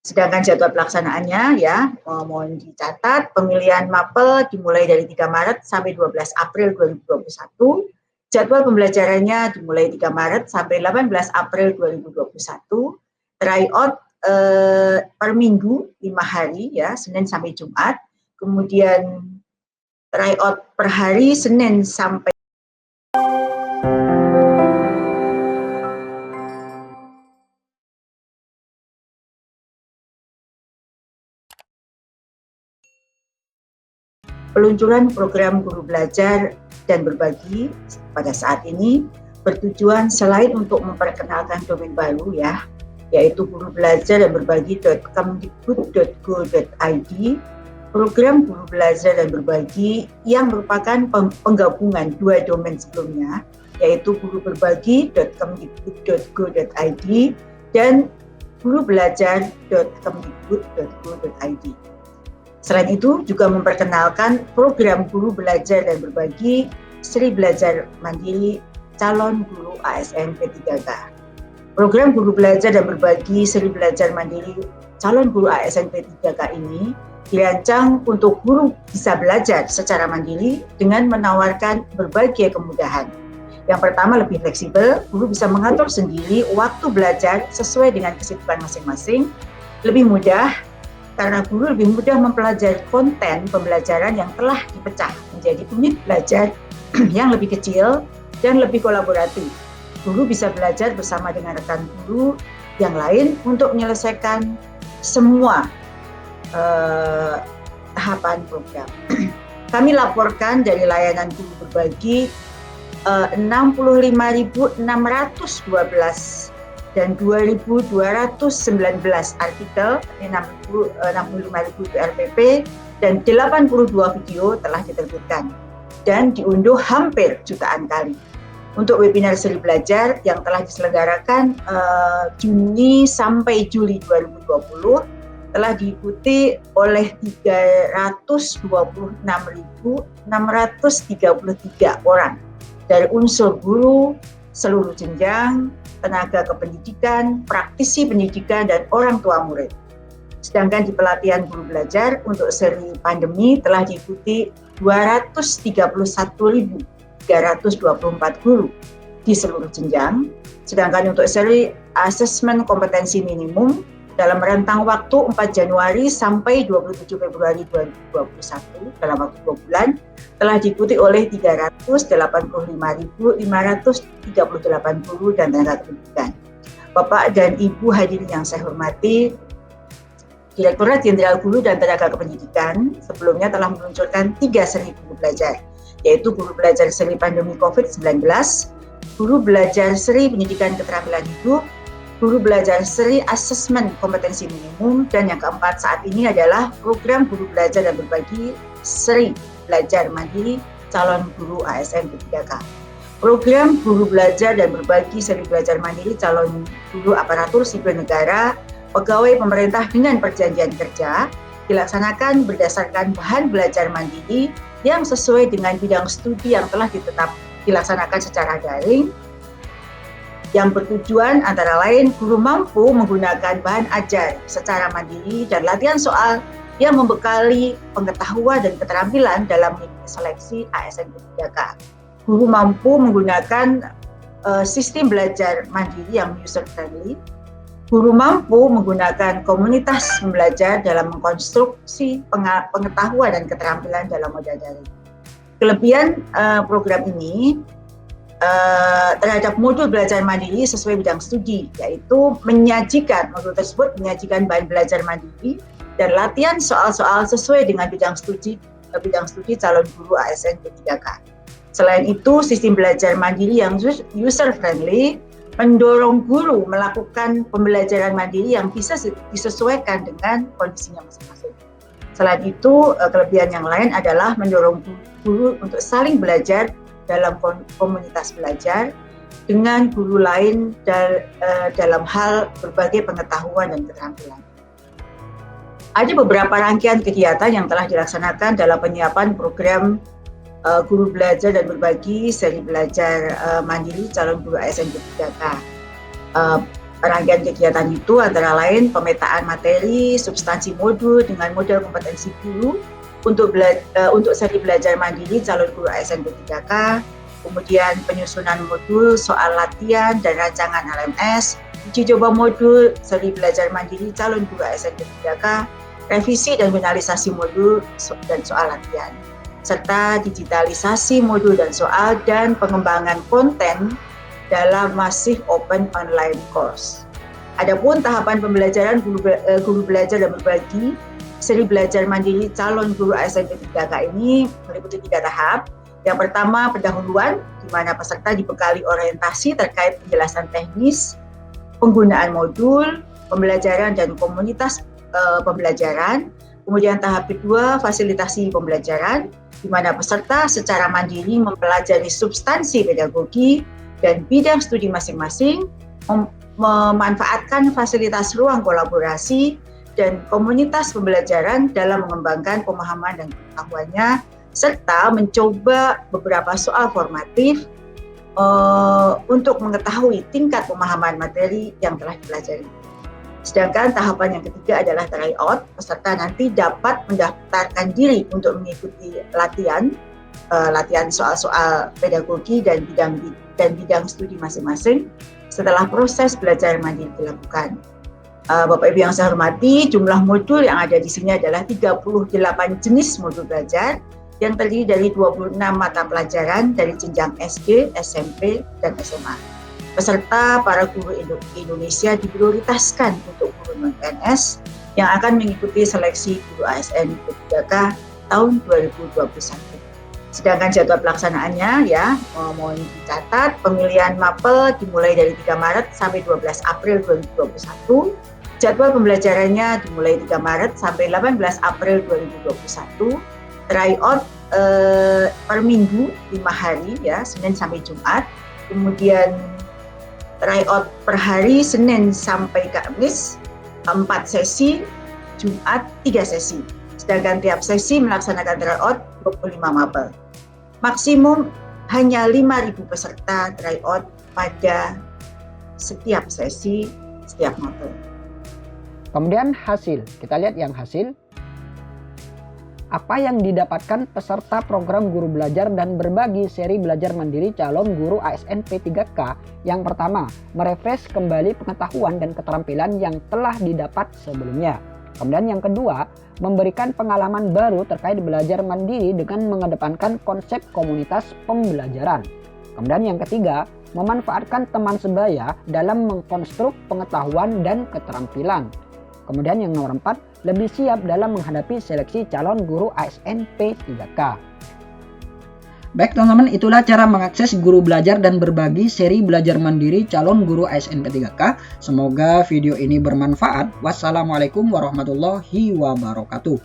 Sedangkan jadwal pelaksanaannya ya, mohon dicatat, pemilihan mapel dimulai dari 3 Maret sampai 12 April 2021. Jadwal pembelajarannya dimulai 3 Maret sampai 18 April 2021. Tryout per minggu 5 hari ya, Senin sampai Jumat. Kemudian tryout per hari Senin sampai peluncuran program guru belajar dan berbagi pada saat ini bertujuan selain untuk memperkenalkan domain baru ya, yaitu guru belajar dan berbagi.kemdikbud.go.id. Program guru belajar dan berbagi yang merupakan penggabungan dua domain sebelumnya, yaitu guru berbagi.kemdikbud.go.id dan guru belajar.kemdikbud.go.id. Selain itu juga memperkenalkan program guru belajar dan berbagi Sri Belajar Mandiri calon guru ASN P3K. Program guru belajar dan berbagi Sri Belajar Mandiri calon guru ASN P3K ini dirancang untuk guru bisa belajar secara mandiri dengan menawarkan berbagai kemudahan. Yang pertama, lebih fleksibel, guru bisa mengatur sendiri waktu belajar sesuai dengan kesibukan masing-masing. Lebih mudah, karena guru lebih mudah mempelajari konten pembelajaran yang telah dipecah menjadi unit belajar yang lebih kecil dan lebih kolaboratif. Guru bisa belajar bersama dengan rekan guru yang lain untuk menyelesaikan semua tahapan program. Kami laporkan dari layanan guru berbagi 65.612 dan 2.219 artikel, 65.000 RPP, dan 82 video telah diterbitkan dan diunduh hampir jutaan kali. Untuk webinar Sri Belajar yang telah diselenggarakan Juni sampai Juli 2020 telah diikuti oleh 326.633 orang dari unsur guru, seluruh jenjang, tenaga kependidikan, praktisi pendidikan, dan orang tua murid. Sedangkan di pelatihan guru belajar untuk seri pandemi telah diikuti 231.324 guru di seluruh jenjang. Sedangkan untuk seri asesmen kompetensi minimum dalam rentang waktu 4 Januari sampai 27 Februari 2021 dalam waktu 2 bulan telah diikuti oleh 385.538 guru dan tenaga pendidikan. Bapak dan Ibu hadirin yang saya hormati, Direktorat Jenderal Guru dan Tenaga Kependidikan sebelumnya telah meluncurkan 3 seri guru belajar, yaitu guru belajar seri pandemi COVID-19, guru belajar seri pendidikan keterampilan hidup, guru belajar seri asesmen kompetensi minimum, dan yang keempat saat ini adalah program guru belajar dan berbagi Sri Belajar Mandiri calon guru ASN P3K. Program guru belajar dan berbagi Sri Belajar Mandiri calon guru aparatur sipil negara pegawai pemerintah dengan perjanjian kerja dilaksanakan berdasarkan bahan belajar mandiri yang sesuai dengan bidang studi yang telah dilaksanakan secara daring, yang bertujuan antara lain guru mampu menggunakan bahan ajar secara mandiri dan latihan soal yang membekali pengetahuan dan keterampilan dalam seleksi ASN P3K. Guru mampu menggunakan sistem belajar mandiri yang user friendly. Guru mampu menggunakan komunitas belajar dalam mengkonstruksi pengetahuan dan keterampilan dalam modal daring. Kelebihan program ini terhadap modul belajar mandiri sesuai bidang studi, yaitu modul tersebut menyajikan bahan belajar mandiri dan latihan soal-soal sesuai dengan bidang studi calon guru ASN P3K. Selain itu, sistem belajar mandiri yang user friendly mendorong guru melakukan pembelajaran mandiri yang bisa disesuaikan dengan kondisinya masing-masing. Selain itu, kelebihan yang lain adalah mendorong guru untuk saling belajar dalam komunitas belajar dengan guru lain dalam hal berbagai pengetahuan dan keterampilan. Ada beberapa rangkaian kegiatan yang telah dilaksanakan dalam penyiapan program guru belajar dan berbagi Sri Belajar Mandiri calon guru ASN P3K. Rangkaian kegiatan itu antara lain pemetaan materi, substansi modul dengan model kompetensi guru untuk seri belajar mandiri calon guru ASN P3K, kemudian penyusunan modul, soal latihan dan rancangan LMS, uji coba modul seri belajar mandiri calon guru ASN P3K, revisi dan finalisasi modul dan soal latihan, serta digitalisasi modul dan soal dan pengembangan konten dalam masih open online course. Adapun tahapan pembelajaran guru belajar dan berbagi seri belajar mandiri calon guru ASN P3K ini meliputi 3 tahap. Yang pertama, pendahuluan, di mana peserta dibekali orientasi terkait penjelasan teknis, penggunaan modul, pembelajaran dan komunitas pembelajaran. Kemudian tahap kedua, fasilitasi pembelajaran, di mana peserta secara mandiri mempelajari substansi pedagogi dan bidang studi masing-masing, memanfaatkan fasilitas ruang kolaborasi dan komunitas pembelajaran dalam mengembangkan pemahaman dan pengetahuannya, serta mencoba beberapa soal formatif untuk mengetahui tingkat pemahaman materi yang telah dipelajari. Sedangkan tahapan yang ketiga adalah tryout. Peserta nanti dapat mendaftarkan diri untuk mengikuti latihan soal-soal pedagogi dan bidang studi masing-masing setelah proses belajar mandiri dilakukan. Bapak Ibu yang saya hormati, jumlah modul yang ada di sini adalah 38 jenis modul belajar yang terdiri dari 26 mata pelajaran dari jenjang SD, SMP, dan SMA. Peserta para guru Indonesia diprioritaskan untuk guru non-PNS yang akan mengikuti seleksi guru ASN P3K tahun 2021. Sedangkan jadwal pelaksanaannya ya, mohon dicatat, pemilihan mapel dimulai dari 3 Maret sampai 12 April 2021. Jadwal pembelajarannya dimulai 3 Maret sampai 18 April 2021. Tryout per minggu 5 hari ya, Senin sampai Jumat. Kemudian tryout per hari Senin sampai Kamis 4 sesi, Jumat 3 sesi. Sedangkan tiap sesi melaksanakan tryout 25 mapel. Maksimum hanya 5.000 peserta tryout pada setiap sesi, setiap mapel. Kemudian hasil, kita lihat yang hasil. Apa yang didapatkan peserta program guru belajar dan berbagi seri belajar mandiri calon guru ASN P3K? Yang pertama, merefresh kembali pengetahuan dan keterampilan yang telah didapat sebelumnya. Kemudian yang kedua, memberikan pengalaman baru terkait belajar mandiri dengan mengedepankan konsep komunitas pembelajaran. Kemudian yang ketiga, memanfaatkan teman sebaya dalam mengkonstruk pengetahuan dan keterampilan. Kemudian yang nomor 4, lebih siap dalam menghadapi seleksi calon guru ASN P3K. Baik teman-teman, itulah cara mengakses guru belajar dan berbagi seri belajar mandiri calon guru ASN P3K. Semoga video ini bermanfaat. Wassalamualaikum warahmatullahi wabarakatuh.